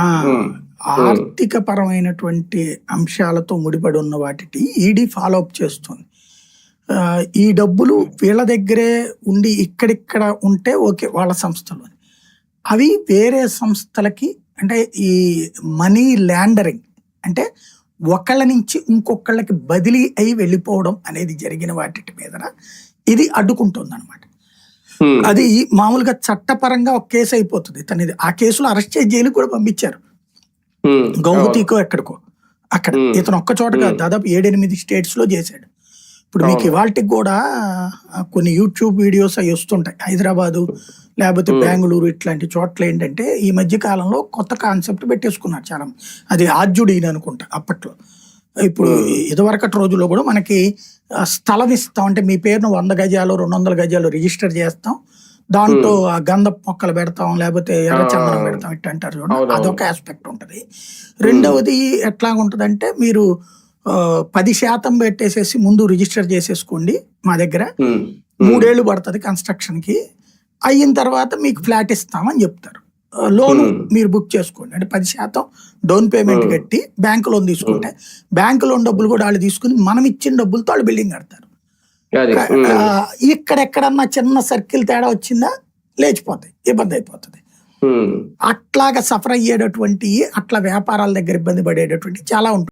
ఆ ఆర్థిక పరమైనటువంటి అంశాలతో ముడిపడి ఉన్న వాటికి ఈడీ ఫాలో అప్ చేస్తుంది. ఈ డబ్బులు వీళ్ళ దగ్గరే ఉండి ఇక్కడిక్కడ ఉంటే ఓకే వాళ్ళ సంస్థలు, అవి వేరే సంస్థలకి అంటే ఈ మనీ ల్యాండరింగ్ అంటే ఒకళ్ళ నుంచి ఇంకొకళ్ళకి బదిలీ అయి వెళ్ళిపోవడం అనేది జరిగిన వాటి మీద ఇది అడ్డుకుంటుంది అనమాట. అది మామూలుగా చట్టపరంగా ఒక కేసు అయిపోతుంది. తనది ఆ కేసులో అరెస్ట్ చేసి జైలుకి కూడా పంపించారు, గౌహతికో ఎక్కడికో. అక్కడ ఇతను ఒక్క చోట కాదు, దాదాపు 7-8 స్టేట్స్ లో చేశాడు. ఇప్పుడు మీకు ఇవాళకి కూడా కొన్ని యూట్యూబ్ వీడియోస్ అవి వస్తుంటాయి. హైదరాబాదు లేకపోతే బెంగళూరు ఇట్లాంటి చోట్ల ఏంటంటే ఈ మధ్య కాలంలో కొత్త కాన్సెప్ట్ పెట్టేసుకున్నారు చాలా. అది ఆర్జుడీని అనుకుంటా అప్పట్లో. ఇప్పుడు ఇదివరకటి రోజుల్లో కూడా మనకి స్థలం ఇస్తాం, అంటే మీ పేరును 100 గజాలు 200 గజాలు రిజిస్టర్ చేస్తాం, దాంట్లో గంధ మొక్కలు పెడతాం లేకపోతే ఎర్రచందనం పెడతాం ఇట్లా అంటారు చూడండి, అదొక ఆస్పెక్ట్ ఉంటుంది. రెండవది ఎట్లా ఉంటుందంటే మీరు 10% పెట్టేసేసి ముందు రిజిస్టర్ చేసేసుకోండి మా దగ్గర, 3 ఏళ్ళు పడుతుంది కన్స్ట్రక్షన్ కి, అయిన తర్వాత మీకు ఫ్లాట్ ఇస్తామని చెప్తారు. లోన్ మీరు బుక్ చేసుకోండి అంటే 10% డౌన్ పేమెంట్ కట్టి బ్యాంక్ లోన్ తీసుకుంటే బ్యాంక్ లోన్ డబ్బులు కూడా వాళ్ళు తీసుకుని మనం ఇచ్చిన డబ్బులతో వాళ్ళు బిల్డింగ్ కడతారు. ఇక్కడెక్కడన్నా చిన్న సర్కిల్ తేడా వచ్చిందా లేచిపోతాయి, ఇబ్బంది అయిపోతుంది. అట్లాగా సఫర్ అయ్యేటటువంటి అట్లా వ్యాపారాల దగ్గర ఇబ్బంది పడేటటువంటి చాలా ఉంటుంది.